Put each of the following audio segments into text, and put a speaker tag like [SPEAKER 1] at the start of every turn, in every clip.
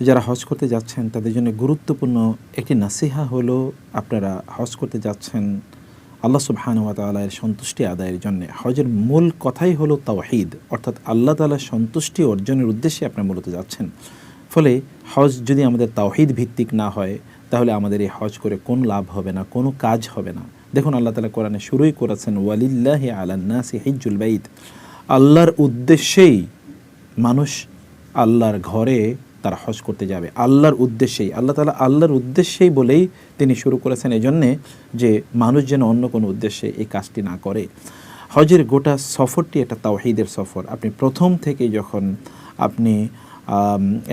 [SPEAKER 1] যারা হজ করতে যাচ্ছেন তাদের জন্য গুরুত্বপূর্ণ একটি নাসিহা হলো, আপনারা হজ করতে যাচ্ছেন আল্লাহ সুবহানাহু ওয়া তাআলার সন্তুষ্টি আদায়ের জন্য। হজের মূল কথাই হলো তাওহীদ, অর্থাৎ আল্লাহ তাআলার সন্তুষ্টি অর্জনের উদ্দেশ্যে আপনারা মূলত যাচ্ছেন। ফলে হজ যদি আমাদের তাওহীদ ভিত্তিক না হয়, তাহলে আমাদের এই হজ করে কোনো লাভ হবে না, কোনো কাজ হবে না। দেখুন আল্লাহ তাআলা কোরআনে শুরুই করেছেন ওয়ালিল্লাহি আলান নাসি হিজ্জুল বাইত, আল্লাহর উদ্দেশ্যেই মানুষ আল্লাহর ঘরে তারা হজ করতে যাবে, আল্লাহর উদ্দেশ্যেই। আল্লাহ তাআলা আল্লাহর উদ্দেশ্যেই বলেই তিনি শুরু করেছেন, এজন্যে যে মানুষ যেন অন্য কোনো উদ্দেশ্যে এই কাজটি না করে। হজের গোটা সফরটি একটা তাওহীদের সফর। আপনি প্রথম থেকে যখন আপনি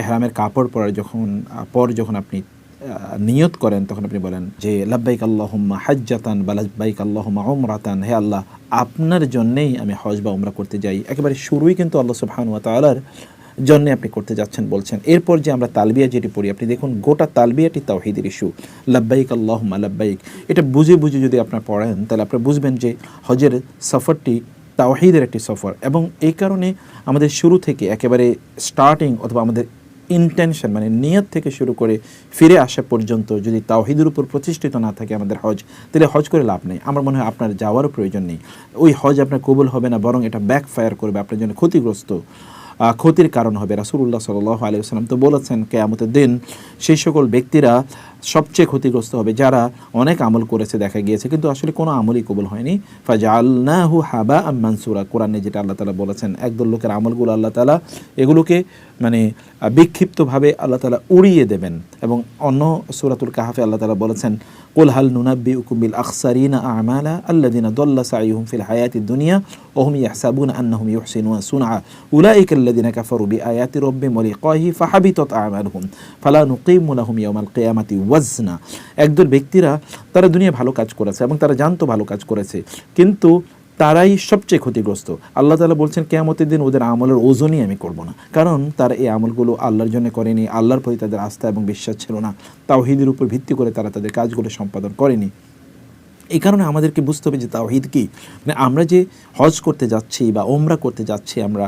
[SPEAKER 1] ইহরামের কাপড় পরার যখন আপনি নিয়ত করেন, তখন আপনি বলেন যে লাব্বাইক আল্লাহুম্মা হাজ্জাতান বা লাব্বাইক আল্লাহুম্মা উমরাতান, হে আল্লাহ আপনার জন্যেই আমি হজ বা উমরা করতে যাই। একেবারে শুরুই কিন্তু আল্লাহ সুবহানাহু ওয়া তাআলার জন্যে আপনি করতে যাচ্ছেন বলছেন। এরপর যে আমরা তালবিয়া যেটি পড়ি, আপনি দেখুন গোটা তালবিয়াটি তাওহীদের ইস্যু, লাব্বাইক আল্লাহুম্মা লাব্বাইক। এটা বুঝে যদি আপনার পড়েন, তাহলে আপনারা বুঝবেন যে হজের সফরটি তাওহীদের একটি সফর। এবং এই কারণে আমাদের শুরু থেকে একেবারে স্টার্টিং অথবা আমাদের ইন্টেনশন মানে নিয়ত থেকে শুরু করে ফিরে আসা পর্যন্ত যদি তাওহীদের উপর প্রতিষ্ঠিত না থাকে আমাদের হজ, তাহলে হজ করে লাভ নেই। আমার মনে হয় আপনার যাওয়ারও প্রয়োজন নেই। ওই হজ আপনার কবুল হবে না, বরং এটা ব্যাকফায়ার করবে, আপনার জন্য ক্ষতির কারণ হবে। রাসূলুল্লাহ সাল্লাল্লাহু আলাইহি ওয়াসাল্লাম তো বলেছেন, কিয়ামতের দিন সেই সকল ব্যক্তিরা সবচেয়ে ক্ষতিগ্রস্ত হবে যারা অনেক আমল করেছে দেখা গিয়েছে কিন্তু আসলে কোনো আমলই কবুল হয়নি। ফাজআলনাহু হাবাআম মানসুরা, কোরআনে যেটা আল্লাহ তাআলা বলেছেন, একদল লোকের আমলগুলো আল্লাহ তাআলা এগুলোকে মানে বিক্ষিপ্তভাবে আল্লাহ তাআলা উড়িয়ে দেবেন। এবং অন্য সূরাতুল কাহফে আল্লাহ তাআলা বলেছেন, কুল হাল নুনাব্বিউকুম বিল আখসারিনা আমালা আল্লাযিনা দাল্লা সাইয়ুহুম ফিল হায়াতিদ দুনিয়া ওয়া হুম ইয়াহসাবুনা আন্নাহুম ইউহসিনুনা সুনআ উলাইকা আল্লাযিনা কাফারু বিআয়াতি রাব্বিহিম ওয়া লিকাইহি ফাহাবিতাত আমালুহুম ফালা নুকিমু লাহুম ইয়াওমাল কিয়ামাতি ওয়াজনা। একদল ব্যক্তিরা তারা দুনিয়া ভালো কাজ করেছে এবং তারা জানতো ভালো কাজ করেছে, কিন্তু তারাই সবচেয়ে ক্ষতিগ্রস্ত। আল্লাহ তাআলা বলছেন কিয়ামতের দিন ওদের আমলের ওজনই আমি করব না, কারণ তারা এই আমলগুলো আল্লাহর জন্য করেনি, আল্লাহর প্রতি তাদের আস্থা এবং বিশ্বাস ছিল না, তাওহীদের উপর ভিত্তি করে তারা তাদের কাজগুলো সম্পাদন করেনি। এই কারণে আমাদেরকে বুঝতে হবে যে তাওহীদ কি। মানে আমরা যে হজ করতে যাচ্ছি বা ওমরা করতে যাচ্ছি, আমরা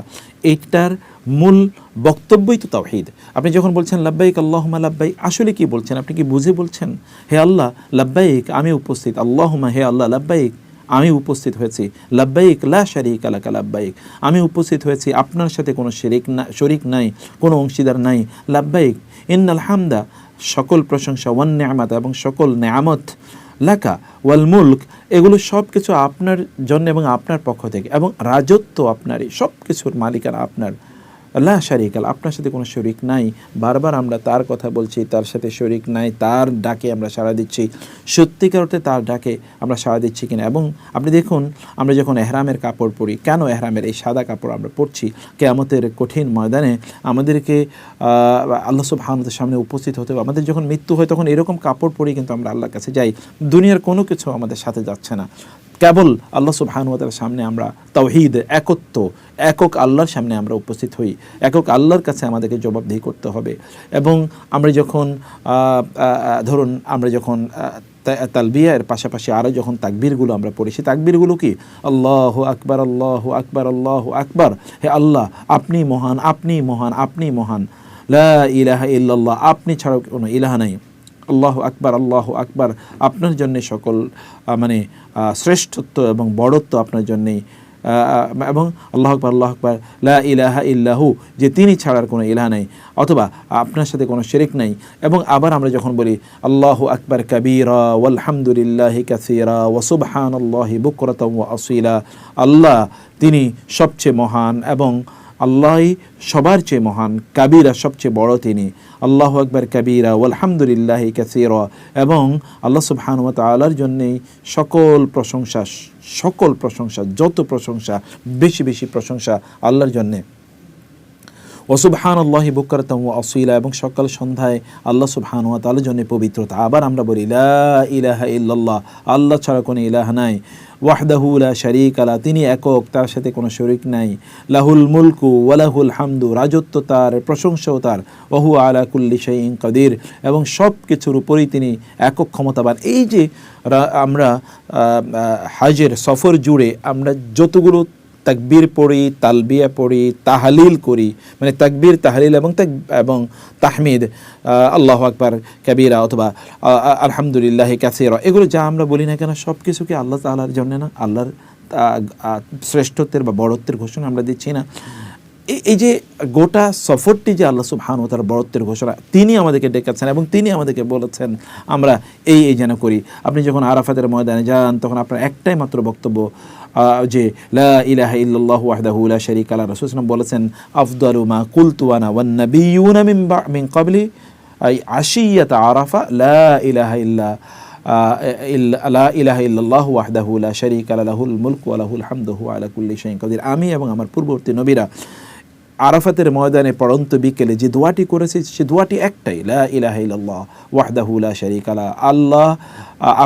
[SPEAKER 1] এইটার মূল বক্তব্যই তো তাওহীদ। আপনি যখন বলছেন লাব্বাইক আল্লাহুম্মা লাব্বাইক, আসলে কি বলছেন? আপনি কি বুঝে বলছেন? হে আল্লাহ লাব্বাইক, আমি উপস্থিত। আল্লাহুম্মা, হে আল্লাহ, লাব্বাইক, আমি উপস্থিত হয়েছি। লাব্বাইক লা শারীকা লাকা লাব্বাইক, আমি উপস্থিত হয়েছি, আপনার সাথে কোনো শরীক নাই, কোনো অংশীদার নাই। লাব্বাইক ইন্নাল হামদা, সকল প্রশংসা, ওয়ান নি'মাত, এবং সকল নেয়ামত, লাকা ওয়াল মুলক, এগুলো সব কিছু আপনার জন্য এবং আপনার পক্ষ থেকে, এবং রাজত্ব আপনারই, সব কিছুর মালিকানা আপনার। লা শারীকা লাহু, আপনার সাথে কোনো শরীক নাই। বারবার আমরা তার কথা বলছি, তার সাথে শরীক নাই, তার ডাকে আমরা সাড়া দিচ্ছি। সত্যিকার অর্থে তার ডাকে আমরা সাড়া দিচ্ছি কিনা। এবং আপনি দেখুন, আমরা যখন এহরামের কাপড় পরি, কেন এহরামের এই সাদা কাপড় আমরা পরছি? কিয়ামতের কঠিন ময়দানে আমাদেরকে আল্লাহ সুবহানাহু ওয়া তাআলার সামনে উপস্থিত হতে হবে। আমাদের যখন মৃত্যু হয়, তখন এরকম কাপড় পরেই কিন্তু আমরা আল্লাহর কাছে যাই। দুনিয়ার কোনো কিছু আমাদের সাথে যাচ্ছে না, কেবল আল্লাহ সুবহানাহু ওয়া তাআলার সামনে আমরা তাওহীদ, একক আল্লাহর সামনে আমরা উপস্থিত হই। একক আল্লাহর কাছে আমাদেরকে জবাবদিহি করতে হবে। এবং আমরা যখন ধরুন আমরা যখন তালবিয়ার পাশাপাশি আরও যখন তাকবীরগুলো আমরা পড়ি, সেই তাকবীরগুলো কি? আল্লাহু আকবার, আল্লাহু আকবার, আল্লাহু আকবার। হে আল্লাহ, আপনি মহান, আপনি মহান, আপনি মহান। লা ইলাহা ইল্লাল্লাহ, আপনি ছাড়াও কোনো ইলাহা নাই। আল্লাহু আকবার, আল্লাহু আকবার, আপনার জন্যে সকল মানে শ্রেষ্ঠত্ব এবং বড়ত্ব আপনার জন্যেই। এবং আল্লাহু আকবার, আল্লাহু আকবার, লা ইলাহা ইল্লাহু, যে তিনি ছাড়ার কোনো ইলাহা নাই, অথবা আপনার সাথে কোনো শিরক নাই। এবং আবার আমরা যখন বলি আল্লাহু আকবার কাবীরা ওয়ালহামদুলিল্লাহি কাসীরা ওয়া সুবহানাল্লাহি বুকরাতাও ওয়া আসীলা, আল্লাহ তিনি সবচেয়ে মহান এবং আল্লাহই সবার চেয়ে মহান, কাবীরা সবচেয়ে বড় তিনি। আল্লাহু আকবার কাবীরা ওয়ালহামদুলিল্লাহি কাসীরা, এবং আল্লাহ সুবহানাহু ওয়া তাআলার জন্যেই সকল প্রশংসা, যত প্রশংসা, বেশি বেশি প্রশংসা আল্লাহর জন্যে। ওয়া সুবহানাল্লাহি বুকরাতাও ওয়া আসীলা, এবং সকাল সন্ধ্যায় আল্লাহ সুবহানাহু ওয়া তাআলার জন্য পবিত্রতা। আবার আমরা বলি লা ইলাহা ইল্লাল্লাহ, আল্লাহ ছাড়া কোনো ইলাহ নাই। ওয়াহদাহু লা শারীকা লা, তিনি একক, তার সাথে কোনো শরীক নাই। লাহুল মুলকু ওয়া লাহুল হামদু, রাজত্ব তার, প্রশংসাও তার। ওয়া হুয়া আলা কুল্লি শাইইন কাদির, এবং সব কিছুর উপরেই তিনি একক ক্ষমতাবান। এই যে আমরা হজের সফর জুড়ে আমরা যতগুলো তাকবীর পড়ি, তালবিয়া পড়ি, তাহলিল করি, মানে তাকবীর, তাহলিল এবং তাহমিদ, আল্লাহু আকবার কাবীরা অথবা আলহামদুলিল্লাহি কাসীরা, এগুলো যা আমরা বলি না কেন সব কিছু কি আল্লাহ তাআলার জন্য না? আল্লাহর শ্রেষ্ঠত্বের বা বড়ত্বের ঘোষণা আমরা দিচ্ছি না? এই যে গোটা সফরটি যে আল্লাহ সুবহানাহু ওয়া তাআলার বড়ত্বের ঘোষণা, তিনি আমাদেরকে ডেকেছেন এবং তিনি আমাদেরকে বলেছেন আমরা এই যেন করি। আপনি যখন আরাফাতের ময়দানে যান তখন আপনার একটাই মাত্র বক্তব্য যে লা ইলাহা ইল্লাল্লাহু ওয়াহদাহু লা শারীকা লাহু। রাসূল সাল্লাল্লাহু আলাইহি ওয়াসাল্লাম বলেছেন আফদালু মা কুলতু আনা ওয়ান নাবিয়্যুনা মিন ক্বাবলি আশিয়াতা আরাফা লা ইলাহা ইল্লাল্লাহু ওয়াহদাহু লা শারীকা লাহুল মুলকু ওয়া লাহুল হামদু ওয়া আলা কুল্লি শাইইন কাদির। আমি এবং আমার পূর্ববর্তী নবীরা আরাফাতের ময়দানে পড়ন্ত বিকেলে যে দোয়াটি করেছে সে দোয়াটি একটাই, লা ইলাহা ইল্লাল্লাহ ওয়াহদাহু লা শারীকা লাহু। আল্লাহ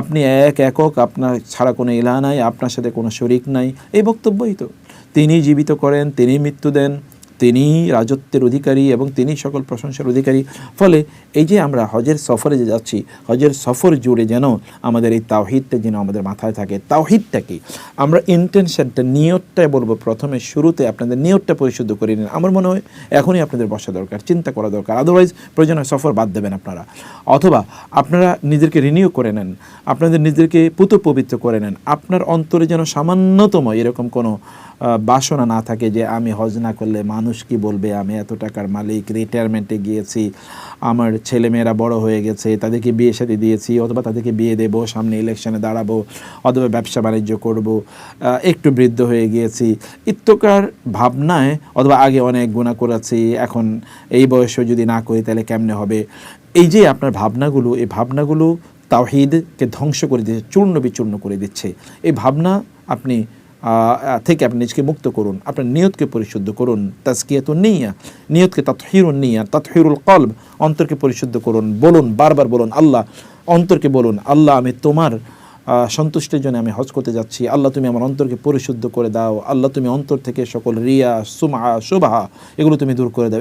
[SPEAKER 1] আপনি একক, আপনার ছাড়া কোনো ইলাহ নাই, আপনার সাথে কোনো শরীক নাই। এই বক্তব্যই তো। তিনি জীবিত করেন, তিনি মৃত্যু দেন, তিনি রাজত্বের অধিকারী এবং তিনি সকল প্রশংসার অধিকারী। ফলে এই যে আমরা হজের সফরে যে যাচ্ছি, হজের সফর জুড়ে যেন আমাদের এই তাওহীদটা যেন আমাদের মাথায় থাকে। তাওহীদটা কি? আমরা ইন্টেনশনটা, নিয়তটাই বলবো প্রথমে, শুরুতে আপনাদের নিয়তটা পরিশুদ্ধ করে নিন। আমার মনে হয় এখনই আপনাদের বসা দরকার, চিন্তা করা দরকার। আদারওয়াইজ প্রয়োজন হয় সফর বাদ দেবেন আপনারা, অথবা আপনারা নিজেদেরকে রিনিউ করে নেন, আপনাদের নিজেদেরকে পুত পবিত্র করে নেন। আপনার অন্তরে যেন সামান্যতম এরকম কোনো বাসনা না থাকে যে আমি হজ না করলে মানুষ কি বলবে, আমি এত টাকার মালিক, রিটায়ারমেন্টে গিয়েছি, আমার ছেলেমেয়েরা বড় হয়ে গেছে, তাদেরকে বিয়ে শাদী দিয়েছি অথবা তাদেরকে বিয়ে দেবো, সামনে ইলেকশনে দাঁড়াবো অথবা ব্যবসা বাণিজ্য করব, একটু বৃদ্ধ হয়ে গিয়েছি ইত্যকার ভাবনায়, অথবা আগে অনেক গুনাহ করেছি, এখন এই বয়সে যদি না করি তাহলে কেমনে হবে। এই যে আপনার ভাবনাগুলো, এই ভাবনাগুলো তাওহীদকে ধ্বংস করে দিচ্ছে, চূর্ণ বিচূর্ণ করে দিচ্ছে। এই ভাবনা আপনি থেকে আপনি নিজকে মুক্ত করুন, আপনার নিয়তকে পরিশুদ্ধ করুন। তাজকিয়াতুন নিয়া, নিয়তকে তাতহিরুন নিয়া, তাতহিরুল কলব, অন্তরকে পরিশুদ্ধ করুন। বলুন, বারবার বলুন, আল্লাহ, অন্তরকে বলুন, আল্লাহ আমি তোমার সন্তুষ্টির জন্য আমি হজ করতে যাচ্ছি, আল্লাহ তুমি আমার অন্তরকে পরিশুদ্ধ করে দাও, আল্লাহ তুমি অন্তর থেকে সকল রিয়া, সুমআ, শুবহা এগুলো তুমি দূর করে দাও।